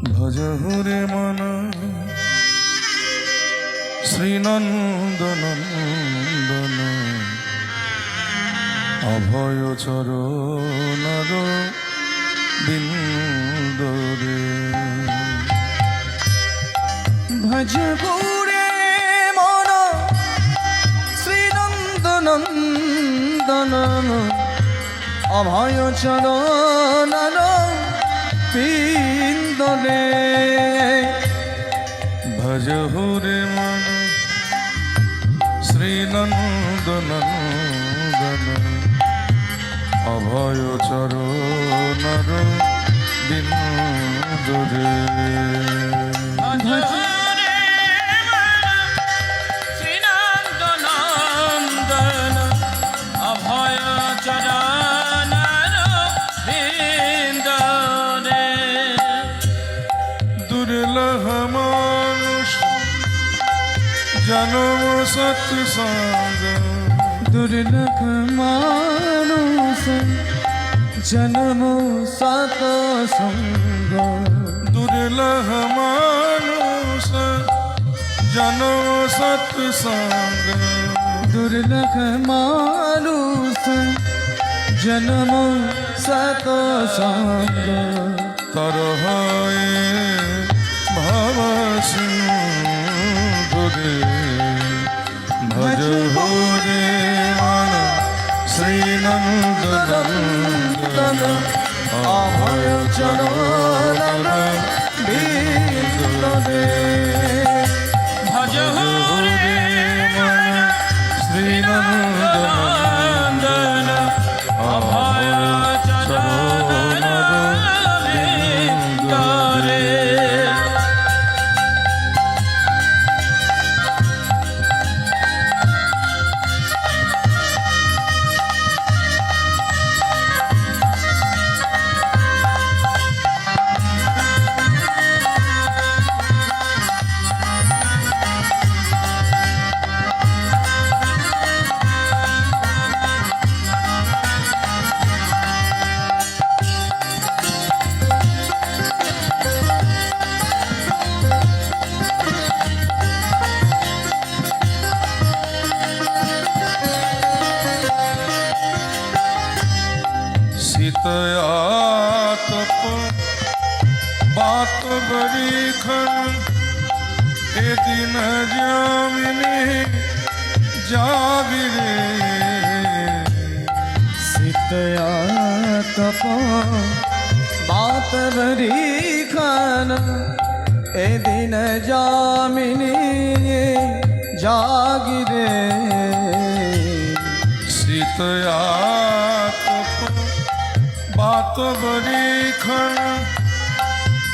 ভজহুরে মন শ্রীনন্দনন্দন অভয় চরণার বিন্দরে ভজহুরে মন শ্রীনন্দনন্দন অভয় চরণার বিন্দরে ভজহুরে মন শ্রীনন্দনন্দন অভয় চরণার বিন্দরে দুর্লভ মানুষ জনম সৎসঙ্গ দুর্লভ মানুষ জন্ম সৎসঙ্গ দুর্লভ মানুষ জনম সৎসঙ্গ দুর্লভ মানুষ জন্ম সৎসঙ্গ তর হয়ে ভব সিন্ধুরে ভজ হরে মন শ্রীনন্দনন্দন অভয় চরণ বিন্দরে ভজ হরে মন শ্রীনন্দনন্দন অভয় চরণ বিন্দরে तप बात बड़ी खन ए दिन जामिनी जागिरे सीतया तप बात बड़ी खान ए दिन जामिनी जागिरे सीतया तप बात बड़ी खन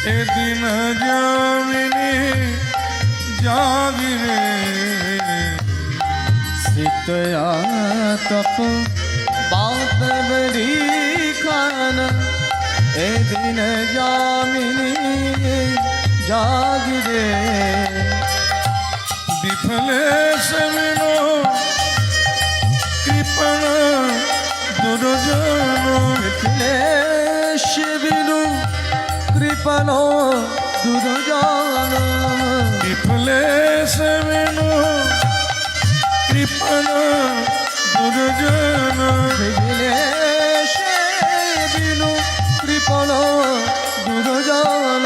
ए दिन जामिनी जागिरे सीतया तप बात बड़ी खान ए दिन जामिनी जागिरे विफले सविनो कृपण दुर्जनो क्लेश बिनु कृपणो दुर्जन विफले सविनो कृपण दुर्जन क्लेश बिनु कृपणो दुर्जन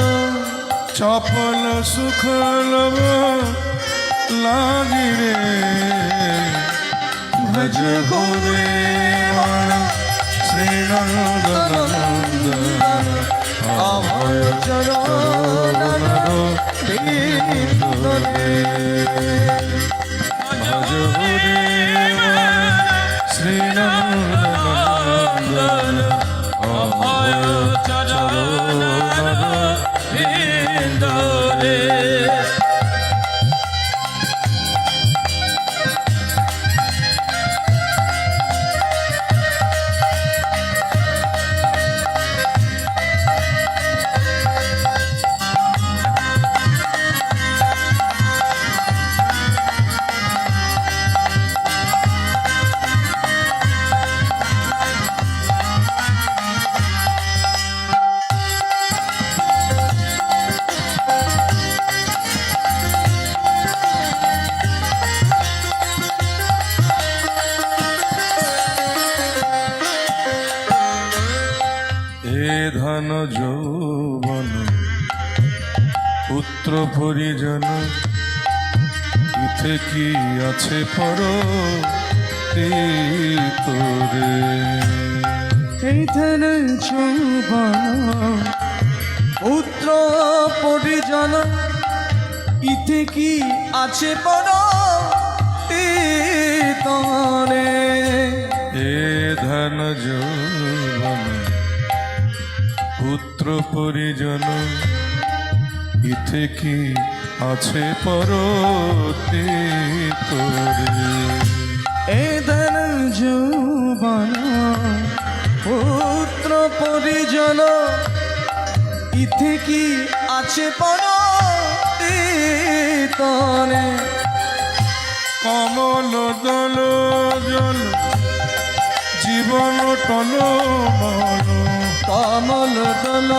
चपल सुख लब लागिरे भज गोरे श्रीनन्दनन्दन अभय चरण बिन्दरे भज गोरे श्रीनन्दनन्दन अभय चरण बिन्दरे যৌবন পুত্র পরিজন ইথে কি আছে পর তোরে এই ধন যৌবন পুত্র পরিজন ইতে কি আছে পর তরে এ ধন যৌবন পুত্র পরিজন ইথে কি আছে পরতে তোরে এ ধন যৌবন পুত্র পরিজন ইথে কি আছে পর তরে কমল দল জল জীবন টল মল কমল দল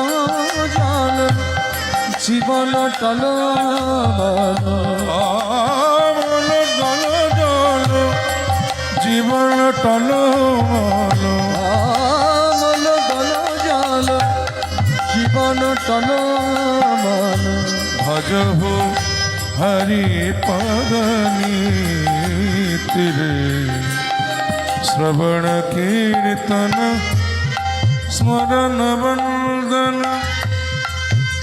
জল জীবন টল কমল দল জল জীবন টল মল কমল দল জল জীবন টল ভজহু হরি পদনি তীরে শ্রবণ কীর্তন স্মরণ বন্দন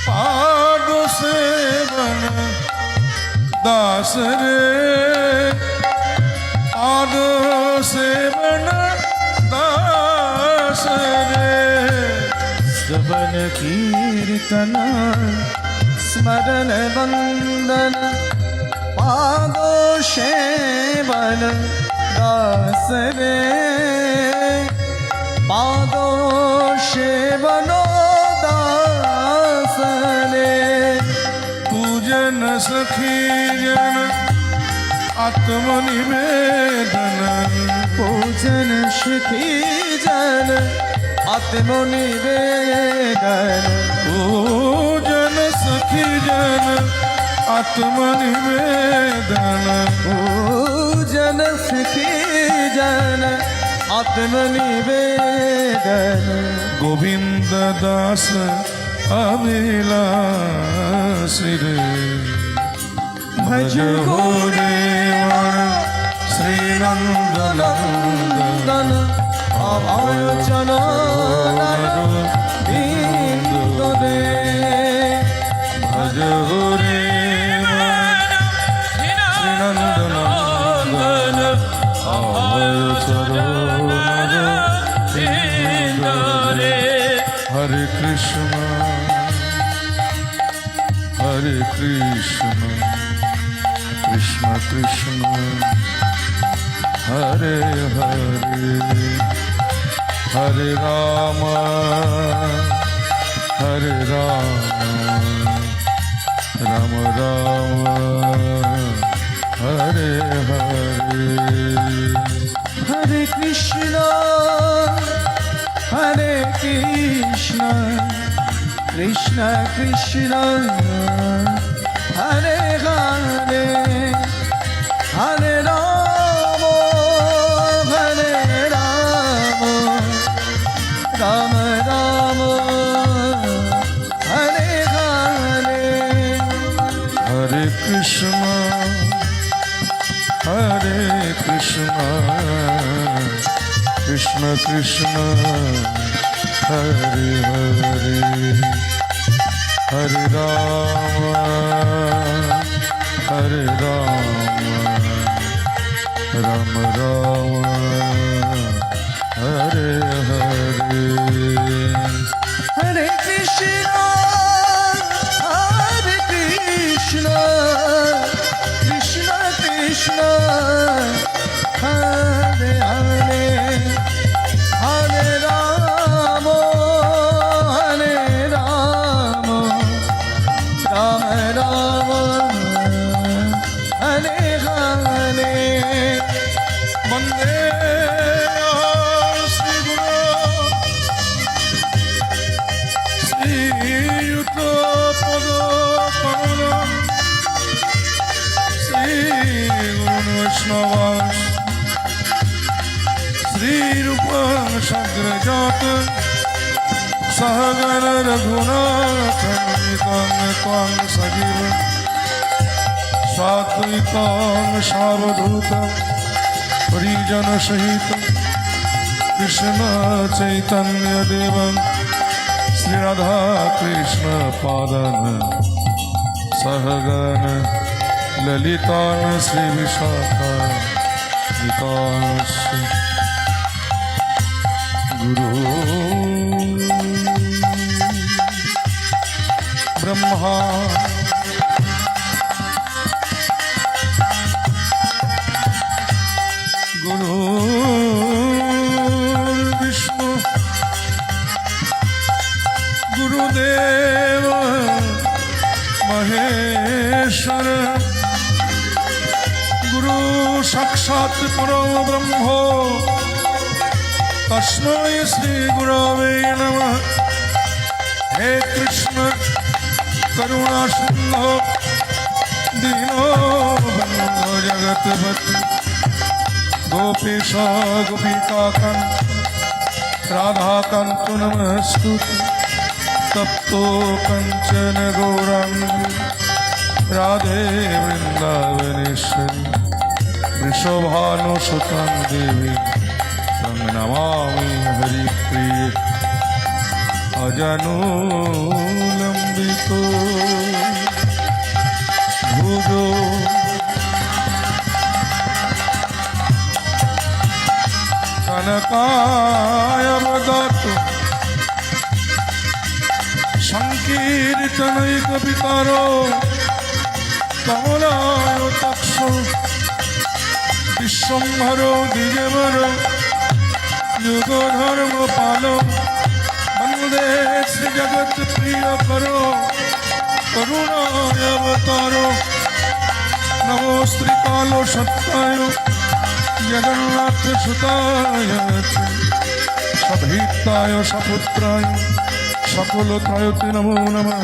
पाद सेवन दास रे पाद सेवन दास रे श्रवण कीर्तन स्मरण वंदन पादो सेवन दास रे पादो सेवन दास रे पूजन सखी जन आत्मनिवेदन पूजन सुखी जन आत्मनिवेदन पूजन सखी जन आत्मनिवेदन पूजन सुखी जन आत्मनिवेदन गोविंद दास अभिलाषी रे भज हो रे श्री नंदनंदन अभय चरण बिंद रे भज हो रे श्री नंदनंदन अभय चरण बिंद रे हरे कृष्ण कृष्ण कृष्ण हरे हरे हरे राम राम राम हरे हरे हरे कृष्ण कृष्ण कृष्ण हरे हरे हरे राम राम राम हरे हरे हरे कृष्ण कृष्ण कृष्ण हरे हरे हरे राम राम राम हरे हरे हरे कृष्ण कृष्ण कृष्ण हरे हरे हरे राम राम राम हरे हरे वंदे श्री गुरु श्रीयुत पद कमल श्री गुरु वैष्णव श्री रूप सग्रजात सहगण रघुनाथं त्वां सजीवं साद्वैतं सावधूतं परिजनसहितं कृष्ण चैतन्यदेवं श्रीराधाकृष्णपादं सहगण ललितान् श्रीविशाखान्वितांश्च गुरु ब्रह्मा गुरु विष्णु गुरुदेव महेश्वर गुरु साक्षात् परम ब्रह्मो तस्मै श्री गुरवे नमः। हे कृष्ण करुणा सिंधो दीनो बंधो जगतपति गोपेश गोपिकाकांत राधाकांत नमस्तुते तप्तो कंचन गौरांगी राधे वृंदावनेश्वरी वृषभानुसुतं देवी तं नमामि हरिप्रिये अजनोलंबितो भुजो कनकायवदत्तो संकीर्तनैकविकारो कमलायताक्षो विश्वंभरो द्विजवरो युगधर्मपालो वन्दे श्रीजगत्प्रियकरो करुणावतारो नमो श्रीकालो सत्ताय जगन्नाथसुताय सभीताय सपुत्राय सकलत्रायते नमो नमः।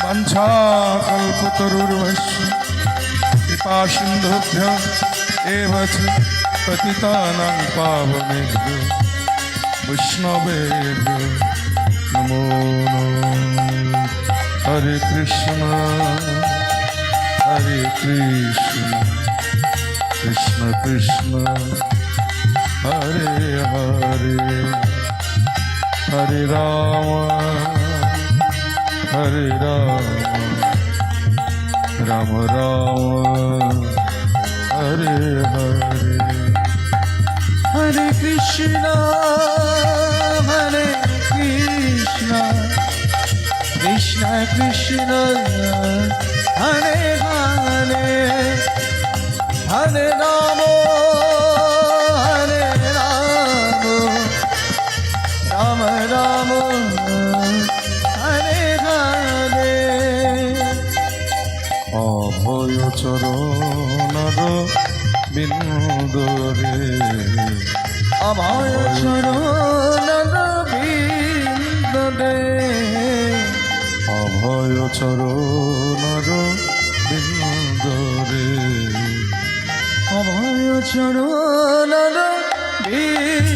वाञ्छाकल्पतरुर्भश्च कृपासिन्धुभ्यो एव च पतितानां पावनेभ्यो वैष्णवेभ्यो नमो नमः। हरे कृष्ण कृष्ण कृष्ण हरे हरे हरे राम राम राम हरे हरे। हरे कृष्ण कृष्ण कृष्ण हरे हरे हरे राम राम राम हरे हरे। अभय चरणर बिन्दुरे अभय चरणर बिन्दुरे अभय चरणर बिन्दुरे अभय चरणर बिन्दुरे